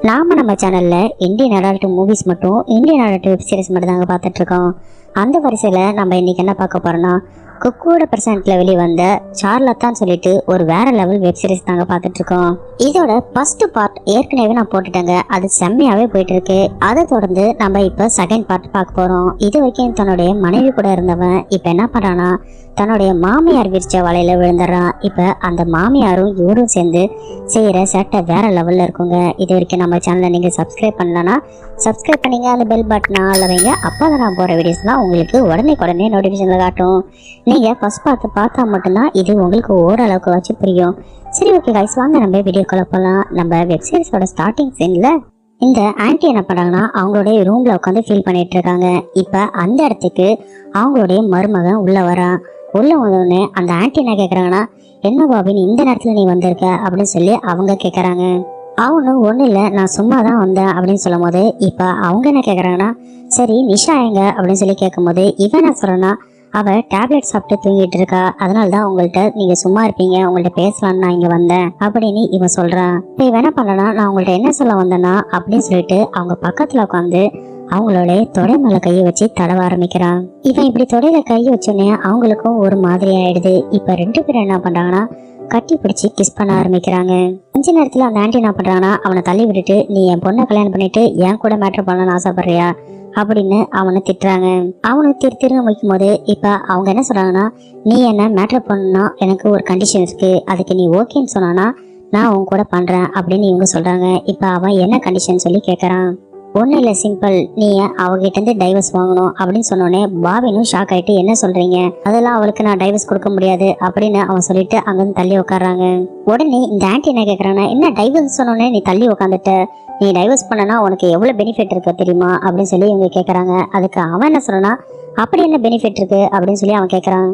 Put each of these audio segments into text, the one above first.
நாம நம்ம சேனல்ல இந்தியன் அடல்ட் மூவிஸ் மட்டும் இந்தியன் அடல்ட் வெப் சீரிஸ் மட்டும் தாங்க பார்த்துட்டு இருக்கோம். அந்த வரிசையில நம்ம இன்னைக்கு என்ன பார்க்க போறோம்னா, குக்கோட பிரசன்ட்ல வெளியே வந்த சார்லத்தான் சொல்லிட்டு ஒரு வேற லெவல் வெப் சீரிஸ் தாங்க பார்த்துட்டு இருக்கோம். இதோட ஃபர்ஸ்ட் பார்ட் ஏற்கனவே நான் போட்டுட்டேங்க, அது செம்மையாவே போயிட்டு இருக்கு. அதை தொடர்ந்து நம்ம இப்ப செகண்ட் பார்ட் பார்க்க போறோம். இது வரைக்கும் தன்னுடைய மனைவி கூட இருந்தவன் இப்ப என்ன பண்றானா, தன்னுடைய மாமியார் விரிச்ச வலையில விழுந்துடுறான். இப்ப அந்த மாமியாரும் இவரும் சேர்ந்து செய்யற சேட்டை வேற லெவல்ல இருக்குங்க. இது வரைக்கும் நம்ம சேனலை நீங்க சப்ஸ்கிரைப் பண்ணலன்னா சப்ஸ்கிரைப் பண்ணீங்க, அந்த பெல் பட்டனா வைங்க. அப்பதான் நான் போற வீடியோஸ்லாம் உங்களுக்கு உடனே நோட்டிபிகேஷன்ல காட்டும். நீங்க ஃபர்ஸ்ட் பார்த்து பார்த்தா மட்டும்தான் இது உங்களுக்கு ஓரளவுக்கு வச்சு புரியும். சரி, ஓகே கைஸ், வாங்க நம்ம வீடியோக்குள்ள போகலாம். நம்ம வெப் சீரிஸோட ஸ்டார்டிங் சீன்ல இந்த ஆன்டி என்ன பண்றாங்கன்னா, அவங்களுடைய ரூம்ல உட்காந்து ஃபீல் பண்ணிட்டு இருக்காங்க. இப்ப அந்த இடத்துக்கு அவங்களுடைய மருமகன் உள்ள வரான். உள்ள வந்தோடனே அந்த ஆன்டி என்ன கேக்குறாங்கன்னா, என்ன பாபின் இந்த நேரத்துல நீ வந்திருக்க அப்படின்னு சொல்லி அவங்க கேக்குறாங்க. அவனும் ஒண்ணு இல்ல, நான் சும்மா தான் வந்தேன் அப்படின்னு சொல்லும் போது இப்ப அவங்க என்ன கேக்குறாங்கன்னா, சரி நிஷா எங்க அப்படின்னு சொல்லி கேட்கும் போது இவன் என்ன சொல்றேன்னா, அவ டேப்லெட் சாப்பிட்டு தூங்கிட்டு இருக்கா, அதனாலதான் உங்கள்கிட்ட நீங்க சும்மா இருப்பீங்க, உங்கள்ட்ட பேசலான்னு நான் இங்க வந்தேன் அப்படின்னு இவன் சொல்றான். இப்ப இவன் என்ன பண்ணனா, நான் உங்கள்ட்ட என்ன சொல்ல வந்தேன்னா அப்படின்னு சொல்லிட்டு அவங்க பக்கத்துல உட்காந்து அவங்களோட தொடை மேல கையை வச்சு தடவ ஆரம்பிக்கிறான். இவன் இப்படி தொடையில கையை வச்சோடனே அவங்களுக்கும் ஒரு மாதிரி ஆயிடுது. இப்ப ரெண்டு பேரும் என்ன பண்றாங்கன்னா, கட்டி பிடிச்சி கிஸ் பண்ண ஆரம்பிக்கிறாங்க. கொஞ்ச நேரத்துல அந்த ஆன்டி என்ன பண்றாங்கன்னா, அவனை தள்ளி விட்டுட்டு, நீ என் பொண்ணை கல்யாணம் பண்ணிட்டு என் கூட மேட்டர் பண்ணலான்னு ஆசைப்படுறியா அப்படின்னு அவனை திட்டுறாங்க. அவனு திரும்ப வைக்கும் போது இப்ப அவங்க என்ன சொல்றாங்கன்னா, நீ என்ன மேட்டர் பண்ணா எனக்கு ஒரு கண்டிஷன் இருக்கு, அதுக்கு நீ ஓகேன்னு சொன்னானா நான் உன் கூட பண்றேன் அப்படின்னு இவங்க சொல்றாங்க. இப்ப அவன் என்ன கண்டிஷன் சொல்லி கேக்குறான். ஒன்னும் இல்ல, சிம்பிள், நீ அவகிட்ட இருந்து டைவர்ஸ் வாங்கணும் அப்படின்னு சொன்னோடனே பாபினும் ஷாக் ஆயிட்டு, என்ன சொல்றீங்க, அதெல்லாம் அவளுக்கு நான் டைவர்ஸ் கொடுக்க முடியாது அப்படின்னு அவன் சொல்லிட்டு அங்கிருந்து தள்ளி உட்காடுறாங்க. உடனே இந்த ஆன்டி என்ன கேக்குறாங்கன்னா, என்ன டைவர்ஸ் சொன்னோடனே நீ தள்ளி உட்காந்துட்ட, நீ டைவர்ஸ் பண்ணனா உனக்கு எவ்வளவு பெனிஃபிட் இருக்கு தெரியுமா அப்படின்னு சொல்லி இவங்க கேக்குறாங்க. அதுக்கு அவன் என்ன சொல்றானா, அப்படி என்ன பெனிஃபிட் இருக்கு அப்படின்னு சொல்லி அவன் கேட்கறான்.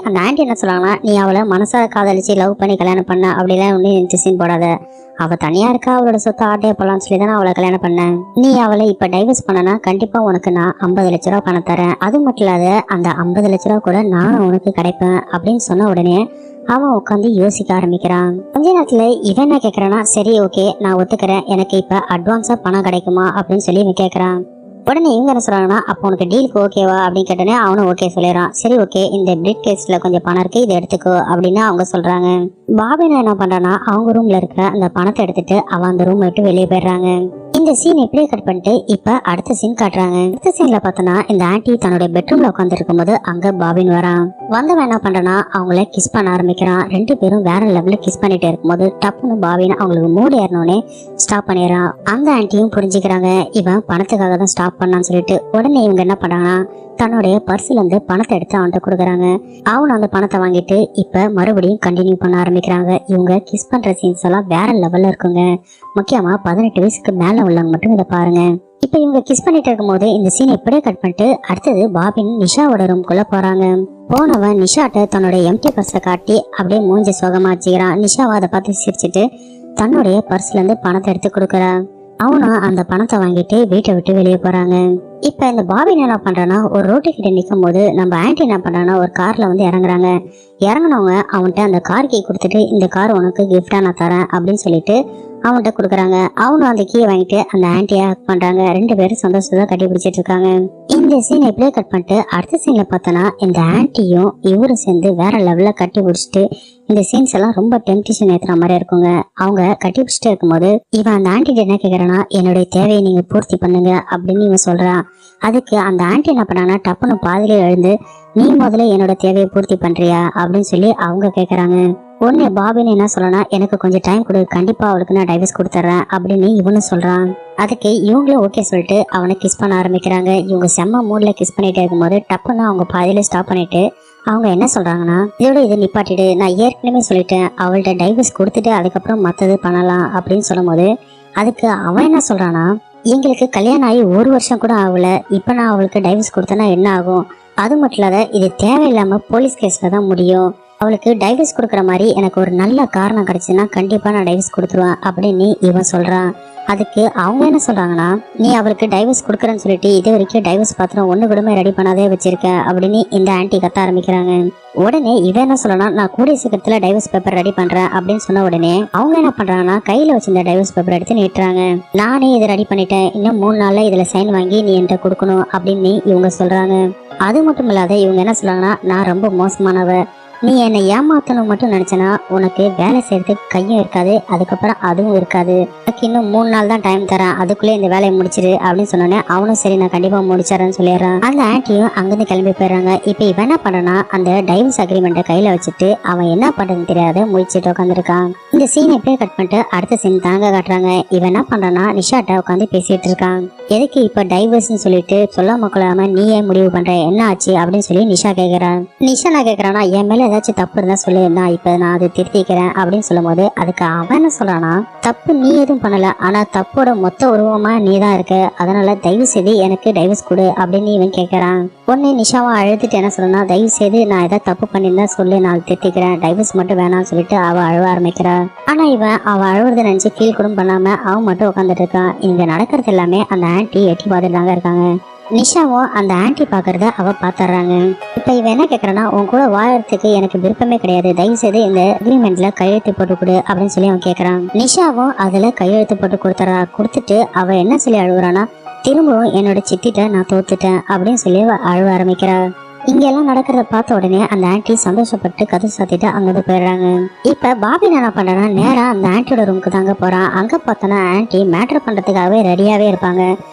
அந்த ஆன்டி என்ன சொல்றாங்கன்னா, நீ அவளை மனசா காதலிச்சு லவ் பண்ணி கல்யாணம் பண்ண அப்படிலாம் ஒன்னும் சீன் போடாத, அவ தனியா இருக்கா, அவளோட சொத்தை ஆட்டைய போலான்னு சொல்லி தானே அவளை கல்யாணம் பண்ணேன். நீ அவளை இப்ப டைவர்ஸ் பண்ணனா கண்டிப்பா உனக்கு நான் 50 லட்ச ரூபா பணம் தரேன், அது மட்டும் இல்லாத அந்த 50 லட்ச ரூபா கூட நான் உனக்கு கிடைப்பேன் அப்படின்னு சொன்ன உடனே அவன் உட்காந்து யோசிக்க ஆரம்பிக்கிறான். கொஞ்ச நேரத்துல இவன் என்ன கேக்குறான்னா, சரி ஓகே நான் ஒத்துக்கிறேன், எனக்கு இப்ப அட்வான்ஸா பணம் கிடைக்குமா அப்படின்னு சொல்லி இவன் கேக்குறான். உடனே இவங்க என்ன சொல்றாங்கன்னா, அப்போ உனக்கு டீலுக்கு ஓகேவா அப்படின்னு கேட்டோன்னே அவனும் ஓகே சொல்லிடுறான். சரி ஓகே, இந்த பிரிட் கேஸ்ல கொஞ்சம் பணம் இருக்கு, இதை எடுத்துக்கோ அப்படின்னு அவங்க சொல்றாங்க. பாபினா என்ன பண்றான்னா, அவங்க ரூம்ல இருக்கிற அந்த பணத்தை எடுத்துட்டு அவன் அந்த ரூம் விட்டு வெளியே போயிடுறாங்க. இந்த சீன் எப்படியே கட் பண்ணிட்டு இப்ப அடுத்த சீன் காட்டுறாங்க. அடுத்த சீன்ல பார்த்தோன்னா, இந்த ஆன்டி தன்னோட பெட்ரூம்ல உட்காந்து இருக்கும் போது அங்க பாபின் வரான். வந்தவன் என்ன பண்றான்னா, அவங்கள கிஸ் பண்ண ஆரம்பிக்கிறான். ரெண்டு பேரும் வேற லெவல்ல கிஸ் பண்ணிட்டே இருக்கும்போது டப்புன்னு பாபின் அவங்களுக்கு மூடி ஏறினோடனே ஸ்டாப் பண்ணிடுறான். அந்த ஆன்டியும் புரிஞ்சுக்கிறாங்க, இவன் பணத்துக்காக தான் ஸ்டாப் பண்ணான்னு சொல்லிட்டு. உடனே இவங்க என்ன பண்றாங்கன்னா, தன்னுடைய பர்ஸ்ல இருந்து பணத்தை எடுத்து அவன்கிட்ட கொடுக்குறாங்க. அவனும் அந்த பணத்தை வாங்கிட்டு இப்ப மறுபடியும் கண்டினியூ பண்ண ஆரம்பிக்கிறாங்க. இவங்க கிஸ் பண்ற சீன்ஸ் எல்லாம் வேற லெவல்ல இருக்குங்க. முக்கியமா 18 வயசுக்கு மேல உள்ளவங்க மட்டும் இதை பாருங்க. இப்ப இவங்க கிஸ் பண்ணிட்டு இருக்கும் போது இந்த சீன் எப்படியே கட் பண்ணிட்டு அடுத்தது பாபின் நிஷாவோட ரூம்குள்ள போறாங்க. போனவன் நிஷாட்ட தன்னோட எம்டி பர்ஸை காட்டி அப்படியே மூஞ்சி சோகமா வச்சுக்கிறான். நிஷாவை அதை பார்த்து சிரிச்சுட்டு தன்னுடைய பர்ஸ்ல இருந்து பணத்தை எடுத்து கொடுக்குறான். அவனும் அந்த பணத்தை வாங்கிட்டு வீட்டை விட்டு வெளியே போறாங்க. இப்ப இந்த பாபின் என்ன பண்றான்னா, ஒரு ரோட்டு கிட்ட நிக்கும் போது நம்ம ஆன்டி என்ன பண்றான்னா ஒரு கார்ல வந்து இறங்குறாங்க. இறங்கினவங்க அவன்கிட்ட அந்த கார் கீ கொடுத்துட்டு, இந்த கார் உனக்கு கிஃப்டா நான் தரேன் அப்படின்னு சொல்லிட்டு அவன்கிட்ட கொடுக்குறாங்க. அவனும் அந்த கீயை வாங்கிட்டு அந்த ஆன்டியா பண்றாங்க. ரெண்டு பேரும் சந்தோஷத்தை கட்டி பிடிச்சிட்டு இருக்காங்க. இந்த சீன் எப்படியே கட் பண்ணிட்டு அடுத்த சீன்ல பார்த்தோன்னா, இந்த ஆன்டியும் இவரும் சேர்ந்து வேற லெவல்ல கட்டி பிடிச்சிட்டு இந்த சீன்ஸ் எல்லாம் ரொம்ப டெம்டேஷன் ஏத்துற மாதிரி இருக்குங்க. அவங்க கட்டி பிடிச்சிட்டு இருக்கும்போது இவன் அந்த ஆன்டி என்ன கேக்குறான்னா, என்னுடைய தேவையை நீங்க பூர்த்தி பண்ணுங்க அப்படின்னு இவன் சொல்றான். அதுக்கு அந்த ஆன்டி என்ன பண்ணாங்கன்னா, டப்புன்னு பாதிலே எழுந்து, நீ முதல்ல என்னோட தேவையை பூர்த்தி பண்றியா அப்படின்னு சொல்லி அவங்க கேக்குறாங்க. உடனே பாபின் என்ன சொல்லனா, எனக்கு கொஞ்சம் டைம் கொடு, கண்டிப்பா அவளுக்கு நான் டைவர்ஸ் கொடுத்துட்றேன் அப்படின்னு இவனும் சொல்றான். அதுக்கு இவங்களும் ஓகே சொல்லிட்டு அவனை கிஸ் பண்ண ஆரம்பிக்கிறாங்க. இவங்க செம்ம மூட்ல கிஸ் பண்ணிட்டே இருக்கும்போது டப்புன்னு அவங்க பாதியில ஸ்டாப் பண்ணிட்டு அவங்க என்ன சொல்றாங்கன்னா, இதோட இதை நிப்பாட்டிடு, நான் ஏற்கனவே சொல்லிட்டேன், அவள்கிட்ட டைவர்ஸ் கொடுத்துட்டு அதுக்கப்புறம் மத்தது பண்ணலாம் அப்படின்னு சொல்லும் போது அதுக்கு அவன் என்ன சொல்றானா, எங்களுக்கு கல்யாணம் ஆகி 1 வருஷம் கூட ஆகல, இப்ப நான் அவளுக்கு டைவர்ஸ் கொடுத்தேன்னா என்ன ஆகும், அது மட்டும் இல்லாத இது தேவையில்லாம போலீஸ் கேஸ்ல தான் முடியும், அவளுக்கு டைவர்ஸ் கொடுக்குற மாதிரி எனக்கு ஒரு நல்ல காரணம் கிடைச்சுன்னா கண்டிப்பா நான் டைவர்ஸ் கொடுத்துருவேன் அப்படின்னு இவன் சொல்றான். அதுக்கு அவங்க என்ன சொல்றாங்கன்னா, நீ அவருக்கு டைவர்ஸ் கொடுக்குறேன்னு சொல்லிட்டு இது வரைக்கும் டைவர்ஸ் பாத்திரம் ஒண்ணு கூடமே ரெடி பண்ணாதே வச்சிருக்க அப்படின்னு இந்த ஆன்ட்டி கத்த ஆரம்பிக்கிறாங்க. உடனே இவன் என்ன சொல்லனா, நான் கூடிய சீக்கிரத்துல டைவர்ஸ் பேப்பர் ரெடி பண்றேன் அப்படின்னு சொன்ன உடனே அவங்க என்ன பண்றாங்கன்னா, கையில வச்சிருந்த டைவர்ஸ் பேப்பர் எடுத்து நீட்டுறாங்க. நானே இதை ரெடி பண்ணிட்டேன், இன்னும் 3 நாள்ல இதுல சைன் வாங்கி நீ என்கிட்ட கொடுக்கணும் அப்படின்னு இவங்க சொல்றாங்க. அது மட்டும் இல்லாத இவங்க என்ன சொல்றாங்கன்னா, நான் ரொம்ப மோசமானவ, நீ என்னை ஏமாத்தணும் மட்டும் நினைச்சனா உனக்கு வேலை செய்யறதுக்கு கையும் இருக்காது, அதுக்கப்புறம் அதுவும் இருக்காது. எனக்கு இன்னும் 3 நாள் தான் டைம் தரேன், அதுக்குள்ளே இந்த வேலையை முடிச்சிரு அப்படின்னு சொன்னோன்னே அவனும் சரி நான் கண்டிப்பா முடிச்சிடறேன்னு சொல்லிடுறான். அந்த ஆன்ட்டியும் அங்கிருந்து கிளம்பி போயிடுறாங்க. இப்ப இவன் என்ன பண்ணனா, அந்த டைவர்ஸ் அக்ரிமெண்ட்டை கையில வச்சுட்டு அவன் என்ன பண்றதுன்னு தெரியாத முழிச்சிட்டு உட்காந்துருக்கான். இந்த சீன் எப்படியே கட் பண்ணிட்டு அடுத்த சீன் தாங்க காட்டுறாங்க. இவன் என்ன பண்றானா, நிஷாட்ட உட்காந்து பேசிட்டு இருக்கான். எதுக்கு இப்ப டைவர்ஸ்ன்னு சொல்லிட்டு சொல்லாம கொள்ளாம நீ ஏன் முடிவு பண்ற, என்ன ஆச்சு அப்படின்னு சொல்லி நிஷா கேட்கிறான். நிஷா நான் கேட்கறானா, என் மேல ஏதாச்சும் தப்பு இருந்தா சொல்லு, நான் அதை திருத்திக்கிறேன் அப்படின்னு சொல்லும் போது அதுக்கு அவன் என்ன சொல்றானா, தப்பு நீ எதுவும் பண்ணல, ஆனா தப்போட மொத்த உருவமா நீ தான் இருக்க, அதனால தயவு செய்து எனக்கு டைவர்ஸ் கொடு அப்படின்னு இவன் கேட்கறான். உடனே நிஷாவை அழுதுட்டு என்ன சொல்றா, தயவு செய்து நான் ஏதாவது தப்பு பண்ணியிருந்தா சொல்லு, நான் திருத்திக்கிறேன், டைவர்ஸ் மட்டும் வேணாம்னு சொல்லிட்டு அவ அழுவ ஆரம்பிக்கிறா. ஆனா இவன் அவ அழுவுறத நினைச்சு ஃபீல் கூட பண்ணாம அவன் மட்டும் உட்காந்துட்டு இருக்கான். இங்க நடக்கிறது எல்லாமே அந்த ஆன்ட்டி எட்டி பார்த்துட்டு தாங்க இருக்காங்க. நிஷாவும் அந்த ஆன்ட்டி பாக்குறத அவ பாத்துறாங்க. இப்ப இவன் என்ன கேக்குறான்னா, உன் கூட வாழறதுக்கு எனக்கு விருப்பமே கிடையாது, தயவு செய்து இந்த அக்ரிமெண்ட்ல கையெழுத்து போட்டு கொடு அப்படின்னு சொல்லி அவன் கேக்குறான். நிஷாவும் அதுல கையெழுத்து போட்டு கொடுத்துட்டு அவ என்ன சொல்லி அழுகுறானா, திரும்பவும் என்னோட சித்திட்ட நான் தோத்துட்டேன் அப்படின்னு சொல்லி அழுவ ஆரம்பிக்கிறா. இங்க எல்லாம் நடக்கிறத பார்த்த உடனே அந்த ஆன்ட்டி சந்தோஷப்பட்டு கதை சாத்திட்டு அங்கிருந்து போயிடுறாங்க. இப்ப பாபி என்ன பண்றான்னா, நேரா அந்த ஆன்ட்டியோட ரூமுக்கு தாங்க போறான். அங்க பார்த்தோன்னா ஆன்ட்டி மேட்டர் பண்றதுக்காகவே ரெடியாவே இருப்பாங்க.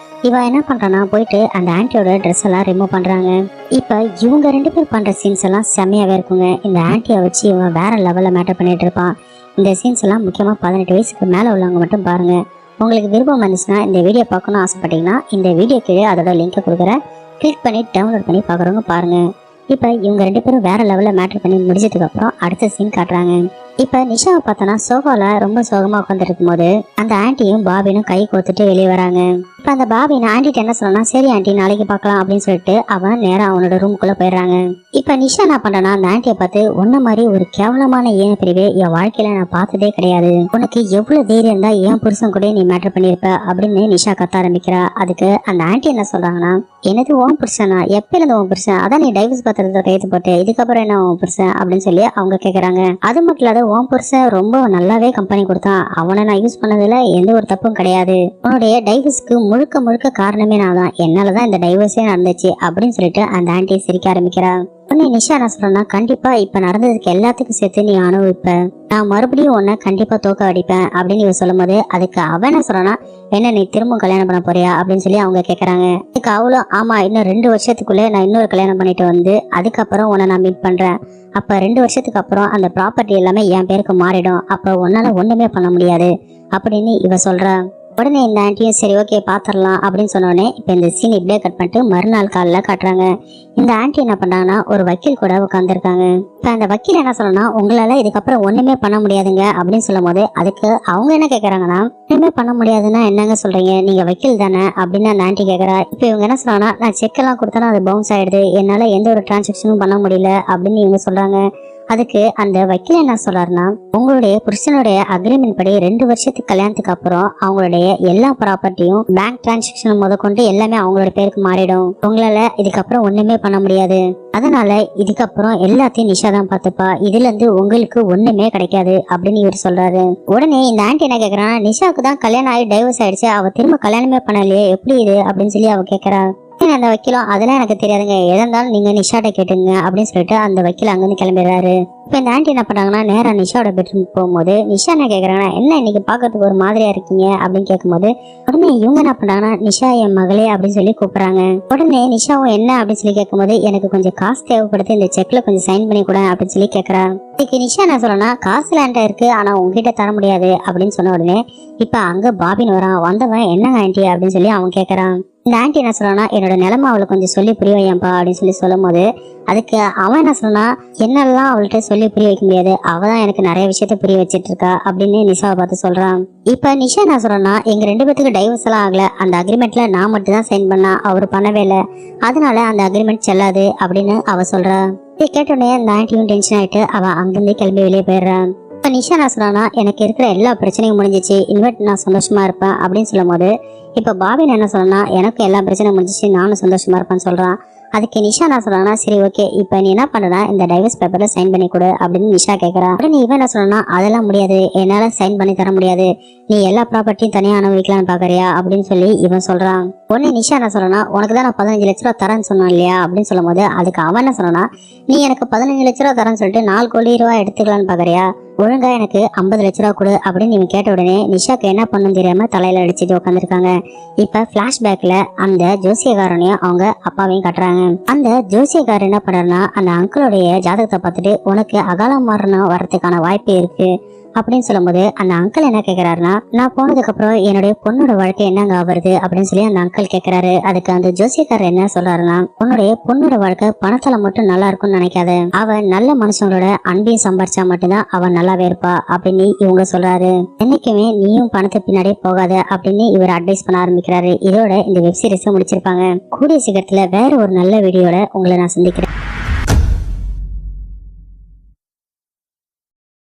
இவன் என்ன பண்றானா, போயிட்டு அந்த ஆன்ட்டியோட ட்ரெஸ் எல்லாம் ரிமூவ் பண்றாங்க. இப்ப இவங்க 2 பேர் பண்ற சீன்ஸ் எல்லாம் செம்மையாவே இருக்குங்க. இந்த ஆன்ட்டியை வச்சு இவன் வேற லெவல்ல மேட்டர் பண்ணிட்டு இருப்பான். இந்த சீன்ஸ் எல்லாம் முக்கியமா 18 வயசுக்கு மேல உள்ளவங்க மட்டும் பாருங்க. உங்களுக்கு விருப்பம் வந்துச்சுன்னா, இந்த வீடியோ பார்க்கணும்னு ஆசைப்பட்டீங்கன்னா இந்த வீடியோ கீழே அதோட லிங்கை கொடுக்குறேன், கிளிக் பண்ணி டவுன்லோட் பண்ணி பாக்குறவங்க பாருங்க. இப்ப இவங்க 2 பேரும் வேற லெவல்ல மேட்டர் பண்ணி முடிச்சதுக்கு அப்புறம் அடுத்த சீன் காட்டுறாங்க. இப்ப நிஷாவை பார்த்தோன்னா சோஃபால ரொம்ப சோகமா உட்காந்து இருக்கும் போது அந்த ஆன்ட்டியும் பாபினும் கை கோத்துட்டு வெளியே வராங்க. இப்ப அந்த பாபின் ஆன்ட்டிட்ட என்ன சொல்லனா, சரி ஆன்ட்டி நாளைக்கு பார்க்கலாம் அப்படின்னு சொல்லிட்டு அவன் நேரா அவனோட ரூமுக்குள்ள போயிடுறாங்க. இப்ப நிஷா என்ன பண்றானா, அந்த ஆன்ட்டியை பார்த்து, உன்ன மாதிரி ஒரு கேவலமான ஏன் பிரிவே என் வாழ்க்கையில நான் பார்த்ததே கிடையாது, உனக்கு எவ்வளவு தைரியம் இருந்தா என் புருஷன் கூட நீ மேட்டர் பண்ணிருப்ப அப்படின்னு நிஷா கத்த ஆரம்பிக்கிறா. அதுக்கு அந்த ஆன்ட்டி என்ன சொல்றாங்கன்னா, எனது ஓன் புருஷனா, எப்ப இருந்து ஓன் புருஷன், அதான் நீ டைவர்ஸ் பத்திரத்தை கைது போட்டு இதுக்கப்புறம் என்ன ஓன் புருஷன் அப்படின்னு சொல்லி அவங்க கேக்குறாங்க. அது மட்டும் இல்லாத ஓன் புருஷன் ரொம்ப நல்லாவே கம்பெனி கொடுத்தான், அவனை நான் யூஸ் பண்ணதுல எந்த ஒரு தப்பும் கிடையாது, உன்னுடைய டைவர்ஸ்க்கு முழுக்க முழுக்க காரணமே நான் தான், என்னாலதான் இந்த டைவர்ஸே நடந்துச்சு அப்படின்னு சொல்லிட்டு அந்த ஆன்ட்டி சிரிக்க ஆரம்பிக்கிறா. உன்னை நிஷா என்ன சொல்றேன்னா, கண்டிப்பா இப்ப நடந்ததுக்கு எல்லாத்துக்கும் சேர்த்து நீ அனுபவிப்ப, நான் மறுபடியும் உன்னை கண்டிப்பா தோக்க அடிப்பேன் அப்படின்னு இவ சொல்லும் போது அதுக்கு அவன் என்ன சொல்றானா, என்ன நீ திரும்ப கல்யாணம் பண்ண போறியா அப்படின்னு சொல்லி அவங்க கேக்குறாங்க. அதுக்கு அவளும், ஆமா இன்னும் 2 வருஷத்துக்குள்ள நான் இன்னொரு கல்யாணம் பண்ணிட்டு வந்து அதுக்கப்புறம் உன்னை நான் மீட் பண்றேன், அப்ப 2 வருஷத்துக்கு அப்புறம் அந்த ப்ராப்பர்ட்டி எல்லாமே என் பேருக்கு மாறிடும், அப்ப உன்னால ஒண்ணுமே பண்ண முடியாது அப்படின்னு இவ சொல்றா. உடனே இந்த ஆன்ட்டியும் சரி ஓகே பாத்திரலாம் அப்படின்னு சொன்னோடனே இப்ப இந்த சீன் இப்படியே கட் பண்ணிட்டு மறுநாள் காலைல காட்டுறாங்க. இந்த ஆன்ட்டி என்ன பண்றாங்கன்னா, ஒரு வக்கீல் கூட உட்காந்துருக்காங்க. இப்ப அந்த வக்கீல் என்ன சொல்லணும்னா, உங்களால இதுக்கப்புறம் ஒண்ணுமே பண்ண முடியாதுங்க அப்படின்னு சொல்லும் போது அதுக்கு அவங்க என்ன கேக்குறாங்கன்னா, ஒண்ணுமே பண்ண முடியாதுன்னா என்னங்க சொல்றீங்க, நீங்க வக்கீல் தானே அப்படின்னு அந்த ஆன்ட்டி கேக்குறா. இப்ப இவங்க என்ன சொல்றாங்கன்னா, நான் செக் எல்லாம் கொடுத்தா அது பவுன்ஸ் ஆயிடுது, என்னால எந்த ஒரு டிரான்சாக்சனும் பண்ண முடியல அப்படின்னு இவங்க சொல்றாங்க. அதுக்கு அந்த வக்கீல் என்ன சொல்றாருன்னா, உங்களுடைய புருஷனுடைய அக்ரிமெண்ட் படி 2 வருஷத்துக்கு கல்யாணத்துக்கு அப்புறம் அவங்களுடைய எல்லா ப்ராப்பர்ட்டியும் பேங்க் டிரான்சாக்சன் முதற்கொண்டு எல்லாமே அவங்களோட பேருக்கு மாறிடும், உங்களால இதுக்கப்புறம் ஒண்ணுமே பண்ண முடியாது, அதனால இதுக்கப்புறம் எல்லாத்தையும் நிஷா தான் பார்த்துப்பா, இதுல இருந்து உங்களுக்கு ஒண்ணுமே கிடைக்காது அப்படின்னு இவர் சொல்றாரு. உடனே இந்த ஆன்ட்டி என்ன கேக்குறான்னா, நிஷாவுக்கு தான் கல்யாணம் ஆகி டைவர்ஸ் ஆயிடுச்சு, அவ திரும்ப கல்யாணமே பண்ணலையே எப்படி இது அப்படின்னு சொல்லி அவ கேக்குறா. அந்த வக்கீலும், அதெல்லாம் எனக்கு தெரியாதுங்க, எதா இருந்தாலும் நீங்க நிஷாட்ட கேட்டுங்க அப்படின்னு சொல்லிட்டு அந்த வக்கீல் அங்கிருந்து கிளம்பிடுறாரு. இப்ப இந்த ஆன்ட்டி என்ன பண்றாங்கன்னா, நேரா நிஷாவோட பெட்ரூம் போகும்போது நிஷா என்ன கேக்குறாங்கன்னா, என்ன இன்னைக்கு பாக்கிறதுக்கு ஒரு மாதிரியா இருக்கீங்க அப்படின்னு கேட்கும்போது உடனே இவங்க என்ன பண்றாங்கன்னா, நிஷா என் மகளே அப்படின்னு சொல்லி கூப்பிடுறாங்க. உடனே நிஷாவும் என்ன அப்படின்னு சொல்லி கேட்கும்போது, எனக்கு கொஞ்சம் காசு தேவைப்படுது, இந்த செக்ல கொஞ்சம் சைன் பண்ணி கூட அப்படின்னு சொல்லி கேக்குறா. இதுக்கு நிஷா என்ன சொல்லனா, காசு லேண்டா இருக்கு ஆனா உங்ககிட்ட தர முடியாது அப்படின்னு சொன்ன உடனே இப்ப அங்க பாபின் வரான். வந்தவன் என்னங்க ஆன்ட்டி அப்படின்னு சொல்லி அவன் கேக்குறான். இந்த ஆன்ட்டி என்ன சொல்றான்னா, என்னோட நிலைமை அவளுக்கு கொஞ்சம் சொல்லி புரிய வையப்பா அப்படின்னு சொல்லி சொல்லும் போது அதுக்கு அவன் என்ன சொன்னா, என்னெல்லாம் அவள்கிட்ட சொல்லி புரிய வைக்க முடியாது, அவதான் எனக்கு நிறைய விஷயத்த புரிய வச்சிட்டு இருக்கா அப்படின்னு நிஷாவை பார்த்து சொல்றான். இப்ப நிஷா என்ன சொல்றா, எங்க 2 பேத்துக்கு டைவர்ஸ் எல்லாம் ஆகல, அந்த அக்ரிமெண்ட்ல நான் மட்டும் தான் சைன் பண்ணா, அவரு பண்ணவே இல்லை, அதனால அந்த அக்ரிமெண்ட் செல்லாது அப்படின்னு அவ சொல்றா. இதை கேட்டோடனே அந்த ஆன்ட்டியும் டென்ஷன் ஆயிட்டு அவ அங்கிருந்து கிளம்பி வெளியே போயிடுறான். இப்போ நிஷா என்ன சொல்றானா, எனக்கு இருக்கிற எல்லா பிரச்சனையும் முடிஞ்சிச்சு, இனிமேட்டு நான் சந்தோஷமா இருப்பேன் அப்படின்னு சொல்லும் போது இப்போ பாபின் என்ன சொல்றா, எனக்கு எல்லா பிரச்சனையும் முடிஞ்சிச்சு, நானும் சந்தோஷமா இருப்பேன்னு சொல்றான். அதுக்கு நிஷா என்ன சொல்றாங்கன்னா, சரி ஓகே, இப்போ நீ என்ன பண்றா, இந்த டைவர்ஸ் பேப்பர்ல சைன் பண்ணி கொடு அப்படின்னு நிஷா கேட்கறா. உடனே இவன் என்ன சொல்றானா, அதெல்லாம் முடியாது, என்னால சைன் பண்ணி தர முடியாது, நீ எல்லா ப்ராப்பர்ட்டியும் தனியா அனுபவிக்கலாம்னு பாக்குறியா அப்படின்னு சொல்லி இவன் சொல்றான். உடனே நிஷா என்ன சொல்றானா, உனக்கு தான் நான் 15 லட்ச ரூபா தரேன்னு சொன்னோம் இல்லையா அப்படின்னு சொல்லும் போது அதுக்கு அவன் என்ன சொல்றானா, நீ எனக்கு 15 லட்ச ரூபா தரேன்னு சொல்லிட்டு 4 கோடி ரூபாய் எடுத்துக்கலான்னு பாக்குறியா, ஒழுங்கா எனக்கு 50 லட்ச ரூபா கொடு அப்படின்னு இவன் கேட்ட உடனே நிஷாக்கு என்ன பண்ணும் தெரியாம தலையில அடிச்சுட்டு உட்காந்துருக்காங்க. இப்ப பிளாஷ்பேக்ல அந்த ஜோசியக்காரனையும் அவங்க அப்பாவையும் கட்டுறாங்க. அந்த ஜோசியக்காரர் என்ன பண்றாருன்னா, அந்த அங்கிளுடைய ஜாதகத்தை பார்த்துட்டு உனக்கு அகால மரணம் வர்றதுக்கான வாய்ப்பு இருக்கு அப்படின்னு சொல்லும்போது அந்த அங்கிள் என்ன கேட்கிறாருன்னா, நான் போனதுக்கு அப்புறம் என்னுடைய பொண்ணோட வாழ்க்கை என்னங்க ஆகுறது அப்படின்னு சொல்லி அந்த அங்கிள் கேட்கிறாரு. அதுக்கு அந்த ஜோசியக்காரர் என்ன சொல்றாருன்னா, உன்னுடைய பொண்ணோட வாழ்க்கை பணத்தால மட்டும் நல்லா இருக்கும்னு நினைக்காத, அவன் நல்ல மனுஷங்களோட அன்பையும் சம்பாரிச்சா மட்டும்தான் அவன் நல்லாவே இருப்பா அப்படின்னு இவங்க சொல்றாரு. என்னைக்குமே நீயும் பணத்தை பின்னாடியே போகாத அப்படின்னு இவர் அட்வைஸ் பண்ண ஆரம்பிக்கிறாரு. இதோட இந்த வெப் சீரிஸ் முடிச்சிருப்பாங்க. கூடிய சீக்கிரத்துல வேற ஒரு நல்ல வீடியோட உங்களை நான் சந்திக்கிறேன்.